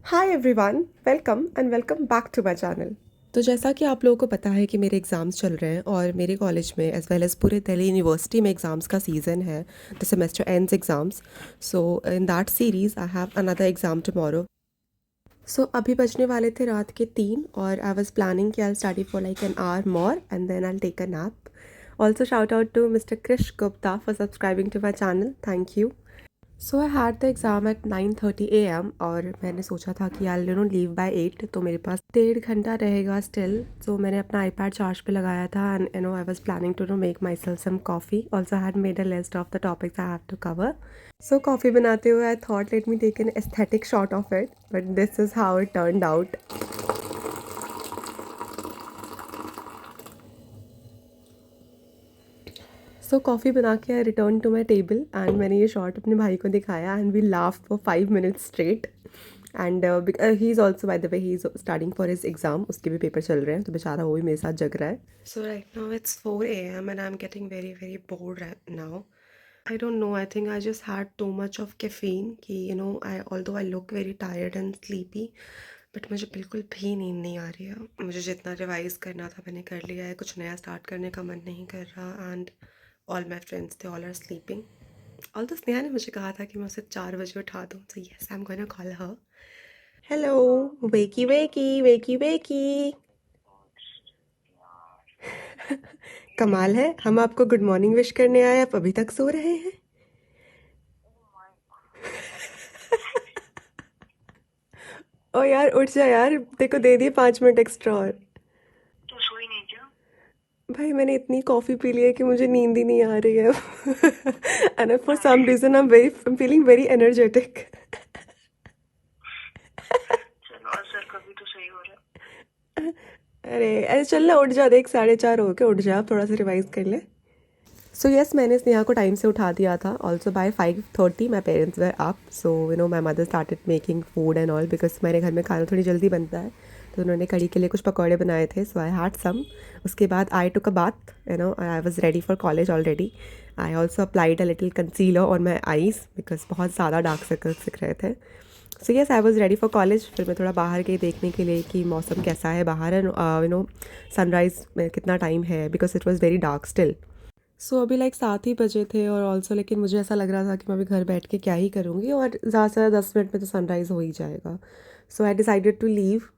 Hi everyone, welcome and welcome back to my channel. तो जैसा कि आप लोगों को पता है कि मेरे एग्ज़ाम्स चल रहे हैं और मेरे कॉलेज में एज़ वेल एज़ पूरे दिल्ली यूनिवर्सिटी में एग्ज़ाम्स का सीज़न है। The semester ends exams, so in that series I have another exam tomorrow. So अभी बजने वाले थे रात के 3 और आई वाज प्लानिंग कि I study for like an hour more and then I take a nap. Also shout out to mister Krish Gupta for subscribing to my channel, thank you. So I had the exam at 9:30 AM और मैंने सोचा था कि I leave bye 8, तो मेरे पास 1.5 घंटा रहेगा still. सो मैंने अपना आईपैड चार्ज पे लगाया था and I was planning to make myself some coffee. Also had made a list of the topics I have to cover. So coffee बनाते हुए I thought let me take an aesthetic shot of it, but this is how it turned out. So coffee बना के I return to my table and मैंने ये shot अपने भाई को दिखाया and we laughed for 5 minutes straight. And he is also by the way he is studying for his exam, उसके भी पेपर चल रहे हैं तो बेचारा वो भी मेरे साथ जग रहा है। So right now it's 4 AM and I am getting very very bored now. I don't know, I think I just had too much of caffeine कि I although I look very tired and sleepy, but मुझे बिल्कुल भी नींद नहीं आ रही है। मुझे जितना रिवाइज करना था मैंने कर लिया है, कुछ नया स्टार्ट करने का मन नहीं कर रहा and all my friends they all are sleeping. All तो स्नेहा ने मुझे कहा था कि मैं उसे 4 बजे उठा दूँ, सो yes I am gonna call her. Hello, वेकी वेकी वेकी वेकी। कमाल है, हम आपको गुड मॉर्निंग विश करने आए, आप अभी तक सो रहे हैं। ओ यार उठ जा यार, देखो दे दिए 5 मिनट एक्स्ट्रा और। तो सोई नहीं क्या? भाई मैंने इतनी कॉफ़ी पी ली है कि मुझे नींद ही नहीं आ रही है। And for some reason I am feeling very energetic. चलो असर कभी तो सही हो रहा अरे अरे चल ना, उठ जा, देख 4:30 हो के, उठ जा, थोड़ा सा रिवाइज कर ले। सो यस, मैंने स्नेहा को टाइम से उठा दिया था। Also by 5:30 my parents were up, so my mother started making food and all because मेरे घर में खाना थोड़ी जल्दी बनता है। तो उन्होंने कड़ी के लिए कुछ पकौड़े बनाए थे, सो आई हैड सम। उसके बाद I took a bath, I was ready for college already. I also applied a little concealer on my eyes because बहुत ज़्यादा डार्क सर्कल्स दिख रहे थे। So yes, I was ready for college. फिर मैं थोड़ा बाहर गई देखने के लिए कि मौसम कैसा है बाहर एंड सनराइज़ में कितना टाइम है because it was very dark still. So अभी लाइक 7 ही बजे थे और ऑल्सो लेकिन मुझे ऐसा लग रहा था कि मैं अभी घर बैठ के क्या ही करूँगी और ज़्यादा से ज़्यादा 10 मिनट में तो सनराइज़ हो ही जाएगा। So I decided to leave.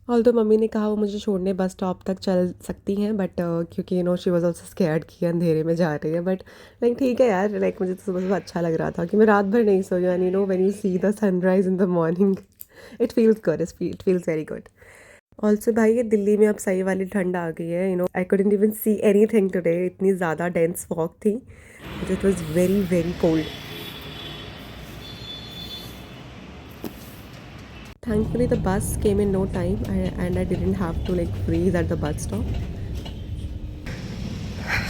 Although मम्मी ने कहा वो मुझे छोड़ने बस स्टॉप तक चल सकती हैं, बट क्योंकि शी वॉज ऑल्सो स्कैर्ड कि अंधेरे में जा रही है, बट लाइक ठीक है यार, लाइक मुझे तो सुबह सुबह अच्छा लग रहा था कि मैं रात भर नहीं सोई and when you see the sunrise in the morning it feels good, it feels very good. Also भाई ये दिल्ली में अब सही वाली ठंड आ गई है। I couldn't even see any thing today, इतनी ज़्यादा डेंस फॉग थी। It was very very cold. Thankfully, the bus came in no time, and I didn't have to like freeze at the bus stop.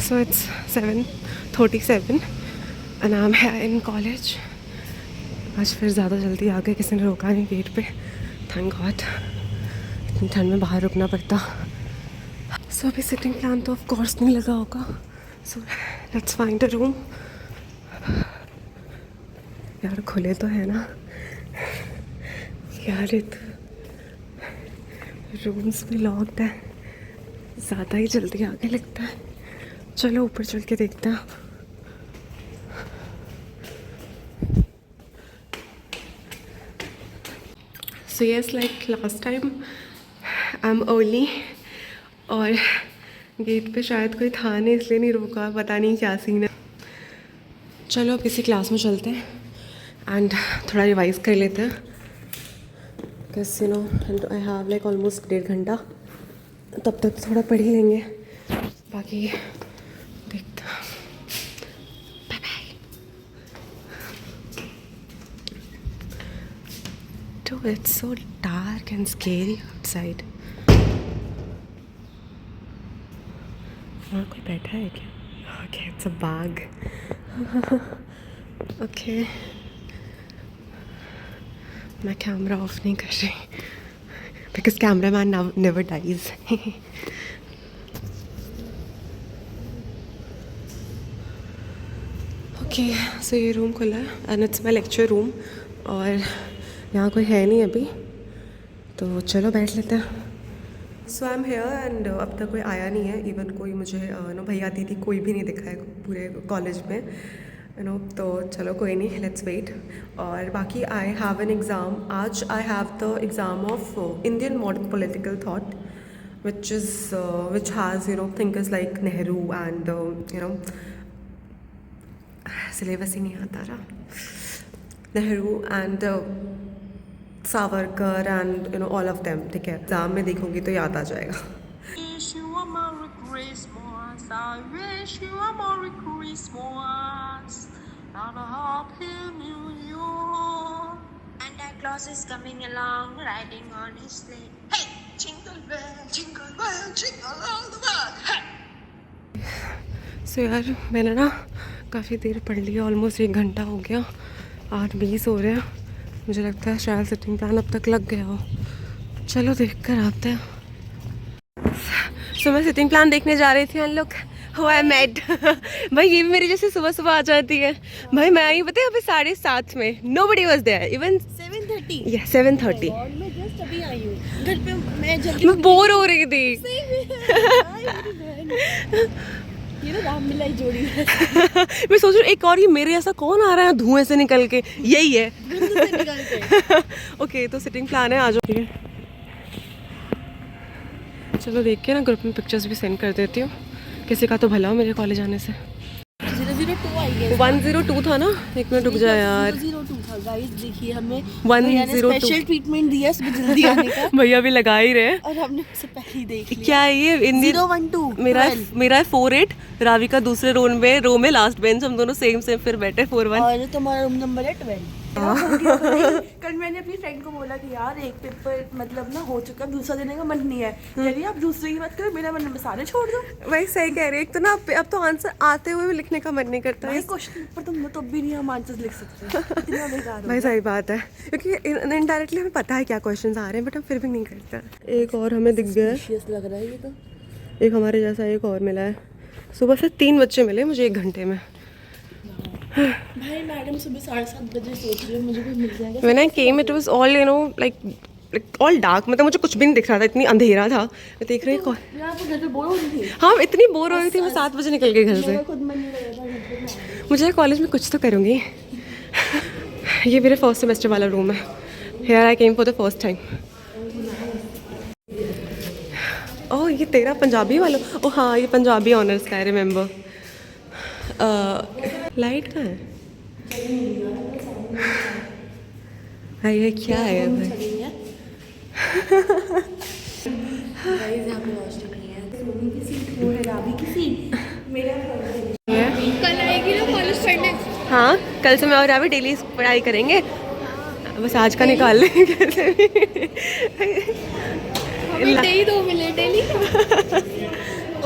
So it's 7:37 and I'm here in college. आज फिर ज़्यादा जल्दी आ गए, किसी ने रोका नहीं गेट पे, थैंक गॉड। इतनी ठंड में बाहर रुकना पड़ता। सो अभी सिटिंग प्लान तो ऑफ कोर्स नहीं लगा होगा, so let's find a room. यार खुले तो है ना यार, रूम्स भी लॉक्ड है, ज़्यादा ही जल्दी आगे लगता है। चलो ऊपर चल के देखते हैं। So yes, like last time I am early और गेट पे शायद कोई था नहीं इसलिए नहीं रोका, पता नहीं क्या सीन है। चलो अब किसी क्लास में चलते हैं एंड थोड़ा रिवाइज कर लेते हैं because I have like almost 1.5 घंटा, तब तक थोड़ा पढ़ ही लेंगे, बाकी देखते हैं। Bye bye. तो it's so dark and scary outside. वहाँ कोई बैठा है क्या? ओके, इट्स अ बाग। ओके, मैं कैमरा ऑफ नहीं कर रही because camera man never dies. Okay, so ये रूम खुला है and it's my lecture room और यहाँ कोई है नहीं अभी। तो चलो बैठ लेते हैं। सो आई एम हेयर एंड अब तक कोई आया नहीं है, इवन कोई मुझे नो भैया दीदी कोई भी नहीं दिखा है पूरे कॉलेज में, यू नो। तो चलो कोई नहीं, लेट्स वेट। और बाकी आई हैव एन एग्ज़ाम आज। I have the exam of Indian modern political thought which has, you know, thinkers like Nehru and you know, syllabus ही नहीं आता रहा, Nehru and Savarkar and you know all of them, ठीक है। Exam में देखूंगी तो याद आ जाएगा। Wish you a Merry Christmas. I wish you a Merry Christmas and a Happy New Year. Santa Claus is coming along, riding on his sleigh. Hey, jingle bell, jingle all the way. Hey. सो यार मैंने ना काफ़ी देर पढ़ लिया, almost 1 घंटा हो गया, 8:20 हो रहे हैं। मुझे लगता है शायद सिटिंग प्लान अब तक लग गया हो। चलो देख कर आते हैं। सो मैं सिटिंग प्लान देखने जा रही थी and look who I met. भाई ये भी मेरी जैसे सुबह सुबह आ जाती है। भाई मैं आई पता है अभी 7:30 में, नोबडी वाज देयर इवन 7:30. या 7:30। और मैं जस्ट अभी आई हूँ घर पे। मैं जल्दी मैं बोर हो रही थी। ये ना राम मिलाई जोड़ी है। मैं सोच रही हूँ एक और ये मेरे ऐसा कौन आ रहा है धुएं से निकल के, यही है। धुंध से निकल के। ओके तो सिटिंग प्लान है, आ जाओ। ठीक है चलो देख के ना ग्रुप में पिक्चर्स भी सेंड कर देती हूँ, किसी का तो भला हो मेरे कॉलेज आने से। 002 आई गेस 102 था ना, एक मिनट रुक जा यार। 002 था गाइस, देखिए हमें 102 स्पेशल ट्रीटमेंट दिया सुबह जल्दी आने का। भैया भी लगा ही रहे। और हमने उससे पहले ही देख लिया। क्या है ये इंडियन 012 मेरा है 48, रावी का दूसरे रो में लास्ट बेंच, हम दोनों सेम फिर बैठे 41। और तुम्हारा रूम नंबर है 12। कल मैंने अपनी फ्रेंड को बोला कि यार एक पेपर मतलब ना हो चुका, दूसरा देने का मन नहीं है। यदि आप दूसरे की बात करो, मेरा मन सारे छोड़ दो। वही सही कह रहे हैं, एक तो ना अब तो आंसर आते हुए भी लिखने का मन नहीं करता है। क्वेश्चन पर तुम तो भी नहीं हम आंसर्स लिख सकते। इतना बेकार भाई सही बात है, क्योंकि इनडायरेक्टली हमें पता है क्या क्वेश्चंस आ रहे हैं बट हम फिर भी नहीं करते। एक और हमें दिख गया है, लग रहा है ये तो। एक हमारे जैसा एक और मिला है। सुबह से 3 बच्चे मिले मुझे 1 घंटे में। भाई मैडम सुबह 7:30 बजे सोच रही है मुझे भी मिल जाएगा। When I came it was all you know like all dark, मतलब मुझे कुछ भी नहीं दिख रहा था, इतनी अंधेरा था। मैं देख रही हूँ यार तो घर पे बोर हो रही थी। हाँ इतनी बोर हो रही थी, मैं 7 बजे निकल गई घर से। मेरा खुद मन नहीं लग रहा था घर पे मैं। मुझे कॉलेज में कुछ तो करूँगी। ये मेरे फर्स्ट सेमेस्टर वाला रूम है। Here I came for the first time। ओह ये तेरा पंजाबी वाला, ओह हाँ ये पंजाबी ऑनर्स का है, रिमेंबर। लाइट कहाँ है भाई, ये क्या है भाई? गाइस यहाँ पे वॉशरूम नहीं है, सोनी की सीट वो है, रावी की सीट मेरा कल आएगी ना कॉलेज पढ़ने। हाँ कल से मैं और रावी डेली पढ़ाई करेंगे, बस आज का निकाल लेंगे कैसे भी। हमें दे ही 2 मिले डेली।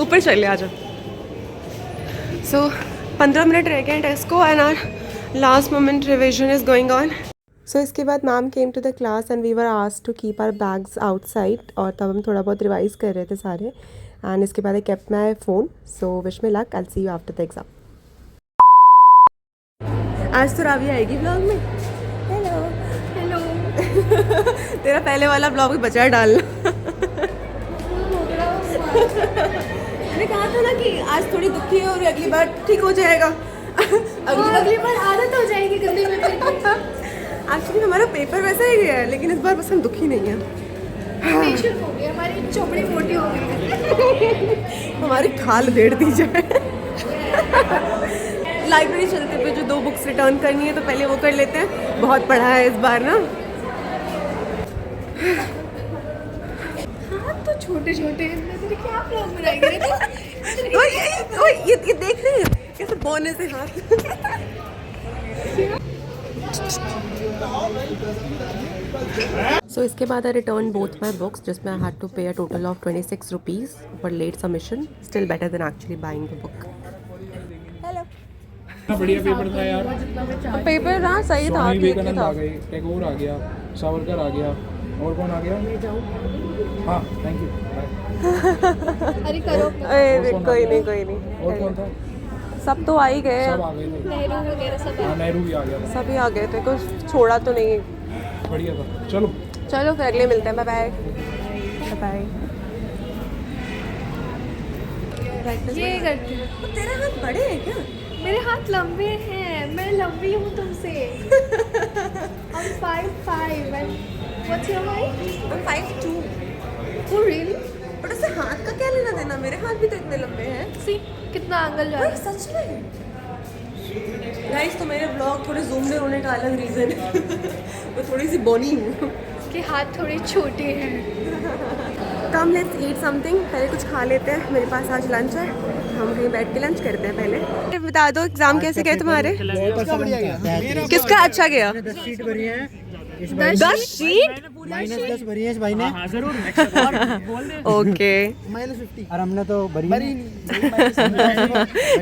ऊपर चले आ जाओ। सो 15 मिनट रह गए टेस्ट को and our last moment revision is going on. So इसके बाद ma'am came to the class and we were asked to keep our bags outside, और तब हम थोड़ा बहुत रिवाइज कर रहे थे सारे। एंड इसके बाद I kept my phone. So wish me luck, I will see you after the exam. आज तो रावी आएगी ब्लॉग में। Hello hello. तेरा पहले वाला ब्लॉग भी बचा है डालना। मैंने कहा था ना कि आज थोड़ी दुखी है और अगली बार ठीक हो जाएगा। अगली बार आदत हो जाएगी गंदे पेपर। एक्चुअली हमारा पेपर वैसा ही गया है, लेकिन इस बार बस हम दुखी नहीं हैं। फेशियल हो गया, हमारी चोपड़ी मोटी हो गई। हमारी खाल देड़ दी जाए। लाइब्रेरी चलते पे जो 2 बुक्स रिटर्न करनी है तो पहले वो कर लेते हैं, बहुत पढ़ा है इस बार ना। हाथ तो छोटे छोटे, तेरे क्या ब्लॉग बनाएंगे तो। ये देख रहे हैं कैसे बोने से हाथ। सो इसके बाद I return both my books जिसमें I had to pay a total of 26 rupees for late submission, still better than actually buying the book. इतना बढ़िया पेपर था यार। पेपर ना सही था, स्वामी ठीक विवेकानंद था। आ गए, टैगोर आ गया, सावरकर आ गया, और कौन आ गया? हाँ थैंक यू बाय। अरे करो। अरे कोई नहीं और कौन था? सब तो आ ही गए, सब आ गए थे। नेहरू वगैरह सब। हाँ नेहरू भी आ गया था। सभी आ गए थे, कुछ छोड़ा तो नहीं। बढ़िया था। चलो चलो फिर अगले मिलते हैं, बाय बाय बाय। ये करती हूँ। तेरे हाथ बड़े हैं क्या? मेरे हाथ लंबे हैं, मैं लंबी हूँ तुमसे। I'm 5'5" and what's your height? I'm 5'2". Oh really? But उससे हाथ का क्या लेना देना, मेरे हाथ भी तो इतने लंबे हैं। See कितना एंगल जा रहा है। सच में गाइस, तो मेरे ब्लॉग थोड़े ज़ूम्ड होने का अलग रीज़न है। मैं थोड़ी सी बोनी हूँ। कि हाथ थोड़े छोटे हैं। कम लेट्स ईट समथिंग, पहले कुछ खा लेते हैं। मेरे पास आज लंच है, हम कहीं बैठ के लंच करते हैं पहले। बता दो एग्जाम कैसे गए तुम्हारे? किसका अच्छा गया? 10 सीट भरी है 10 शीट -10 भरी है इस भाई ने। ओके। -50 और हमने तो भरी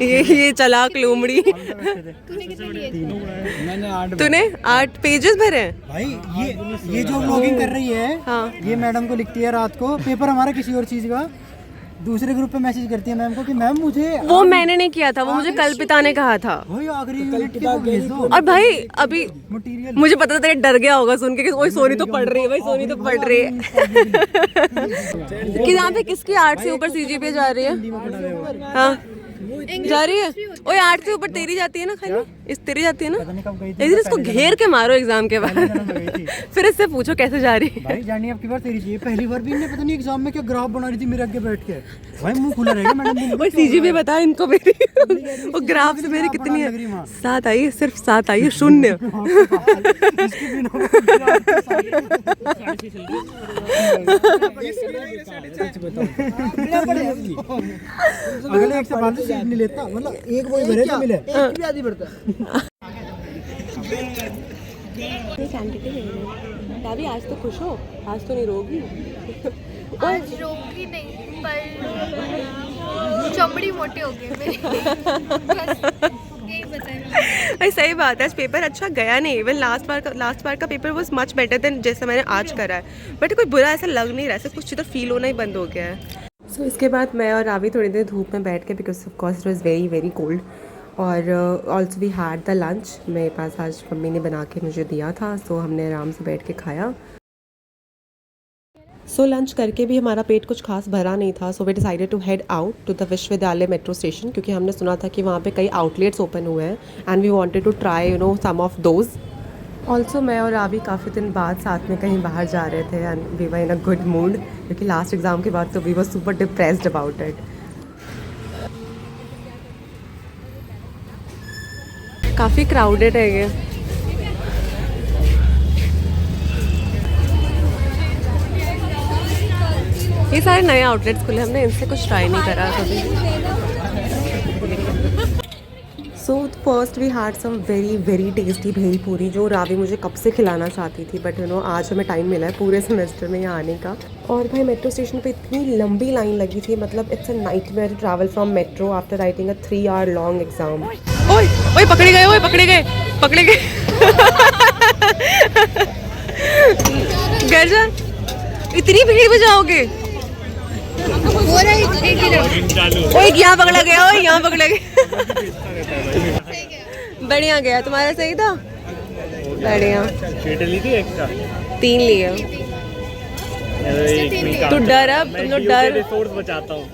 ये चालाक लोमड़ी। तूने कितने लिए? मैंने 8 तूने 8 पेजेस भरे हैं? भाई ये जो व्लॉगिंग कर रही है हाँ। ये मैडम को लिखती है रात को पेपर हमारा किसी और चीज का, दूसरे ग्रुप पे मैसेज करती है मैम को कि मैम मुझे वो मैंने नहीं किया था, वो मुझे कल्पिता ने कहा था। वही आखिरी यूनिट के वो भेज दो और भाई अभी मटेरियल। मुझे पता था तेरे डर गया होगा सुन के कि ओए सोनी तो पढ़ रही है, भाई सोनी तो पढ़ रही है। कि यहाँ पे किसकी 8 से ऊपर सीजीपीए जा रही है? हाँ जा रही है। ओए 8 से ऊपर तेरी जाती है ना, खाली इस तेरी जाती है ना। इधर इसको घेर के मारो एग्जाम के बाद, फिर इससे पूछो कैसे जा रही है। भाई जानी आपकी बार तेरी चाहिए, पहली बार भी इन्हें पता नहीं एग्जाम में क्या ग्राफ बना रही थी मेरे आगे बैठ के। भाई मुंह खुला रहेगा मैडम। ओए सीजीपीए बता इनको मेरी। वो ग्राफ से मेरी कितनी है? 7 आई है, सिर्फ 7 आई है, 0। अगले एक से 5 सीट नहीं लेता, मतलब एक वही भरे जो मिले, एक भी आधी भरता। भाभी आज तो खुश हो, आज तो नहीं रोगी। आज रोगी नहीं पर चमड़ी मोटे हो गए मेरे। बस यही बताया। भाई सही बात है, आज पेपर अच्छा गया नहीं। इवन लास्ट बार का paper was much better than जैसा मैंने आज करा है। बट कोई बुरा ऐसा लग नहीं रहा, ऐसा कुछ तो फील होना ही बंद हो गया है। सो इसके बाद मैं और रावी थोड़ी देर धूप में बैठ के, because of course it was very very cold. और also we had the lunch, मेरे पास आज मम्मी ने बना के मुझे दिया था, सो हमने आराम से बैठ के खाया। सो लंच करके भी हमारा पेट कुछ खास भरा नहीं था, so we decided to head out to the Vishwavidyalaya metro station, क्योंकि हमने सुना था कि वहाँ पे कई आउटलेट्स ओपन हुए हैं and we wanted to try some of those. Also मैं और रावी काफ़ी दिन बाद साथ में कहीं बाहर जा रहे थे and we were in a good mood, क्योंकि लास्ट एग्ज़ाम के बाद तो we were super depressed about it. काफ़ी क्राउडेड है ये। ये सारे नए आउटलेट्स खुले, हमने इनसे कुछ ट्राई नहीं करा कभी। So first we had some very very tasty bhel puri, जो रावी मुझे कब से खिलाना चाहती थी, बट आज हमें टाइम मिला है पूरे सेमेस्टर में यहाँ आने का। और भाई मेट्रो स्टेशन पे इतनी लंबी लाइन लगी थी, मतलब it's a nightmare to travel from metro after writing a 3 hour long exam. ओए ओए पकड़े गए, ओए पकड़े गए, पकड़े गए। घर जा, इतनी भीड़ में जाओगे? ओए यहाँ पकड़ा गया, ओए यहाँ पकड़ा गया। बढ़िया गया, तुम्हारा सही था। बढ़िया। 3 लिए। तू डर, अब तुम लोग डर। बचाता हूँ।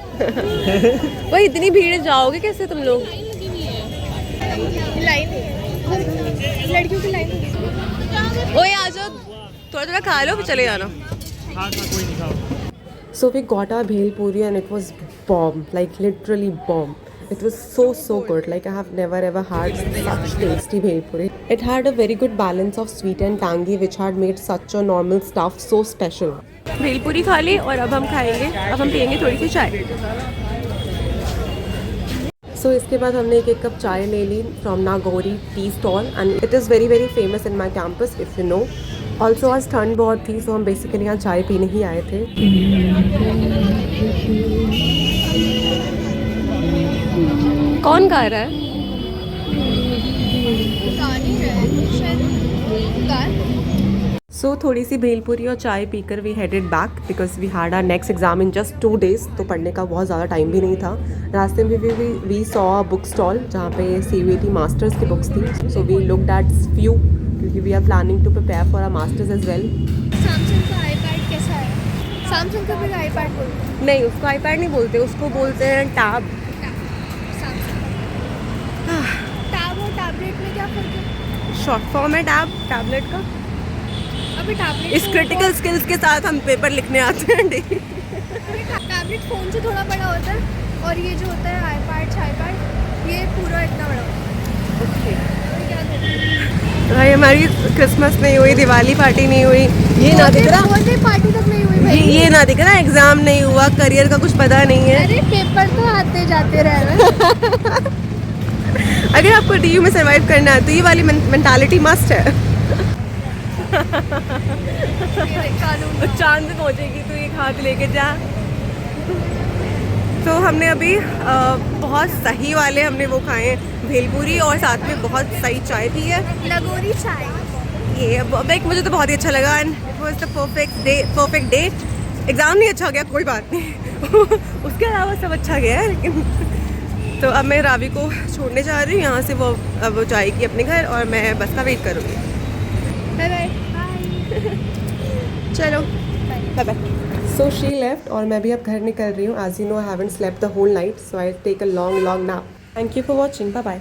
वही इतनी भीड़ जाओगे कैसे तुम लोग? लाइन लड़कियों की लाइन। ओए आ जाओ, थोड़ा थोड़ा खा लो फिर चले जाना। हाँ कोई नहीं खाओ। So we got our bhel puri and it was bomb, like literally bomb. It was so good. Like I have never ever had such tasty bhel puri. It had a very good balance of sweet and tangy, which had made such a normal stuff so special. भेल पूरी खा ली और अब हम खाएंगे, अब हम पियेंगे थोड़ी सी चाय। सो इसके बाद हमने एक कप चाय ले ली from Nagauri tea stall and it is very very famous in my campus if you know. Also आज ठंड बहुत थी, सो हम बेसिकली यहाँ चाय पीने ही आए थे। कौन गा रहा है? सो थोड़ी सी भेलपुरी और चाय पीकर we headed back because we had our next exam in just 2 days, तो पढ़ने का बहुत ज़्यादा टाइम भी नहीं था। रास्ते में we saw a book stall जहाँ पे CUET मास्टर्स की बुक्स थी, so we looked at few क्योंकि we are planning to prepare for our masters as well. Samsung का आईपैड कैसा है? सैमसंग का भी आईपैड बोलते हैं। नहीं, उसको आईपैड नहीं बोलते, उसको बोलते हैं टैब। टैब और टैबलेट में क्या फ़र्क है? शॉर्ट फॉर्म है टैब, टैबलेट का। अभी टैबलेट इस क्रिटिकल स्किल्स के साथ हम पेपर लिखने आते हैं डेली। टैबलेट फ़ोन से थोड़ा बड़ा होता है और ये जो होता है आईपैड ये पूरा इतना बड़ा होता है। और क्या कहते हैं? भाई हमारी क्रिसमस नहीं हुई, दिवाली पार्टी नहीं हुई, ये ना दिख रहा, बर्थडे पार्टी तक नहीं हुई भाई। ये ना दिख रहा, एग्जाम नहीं हुआ, करियर का कुछ पता नहीं है। अरे पेपर तो आते जाते रह रहे। अगर आपको डीयू में सरवाइव करना है तो ये वाली मेंटालिटी मस्ट है। कानून चांद पे पहुंचेगी तो एक हाथ लेके जा। तो हमने अभी बहुत सही वाले हमने वो खाए हैं, भेलपूरी, और साथ में बहुत सही चाय पी है। लगोरी चाय। ये लाइक मुझे तो बहुत ही अच्छा लगा and it was the perfect day. Exam नहीं अच्छा गया, कोई बात नहीं। उसके अलावा सब अच्छा गया है, लेकिन तो अब मैं रावी को छोड़ने जा रही हूँ यहाँ से। वो अब वो जाएगी अपने घर और मैं बस का वेट करूँगी। Bye bye. चलो bye bye. So she left और मैं भी अब घर निकल रही हूँ। As you know I haven't slept the whole night, so I take a long nap. Thank you for watching, bye bye.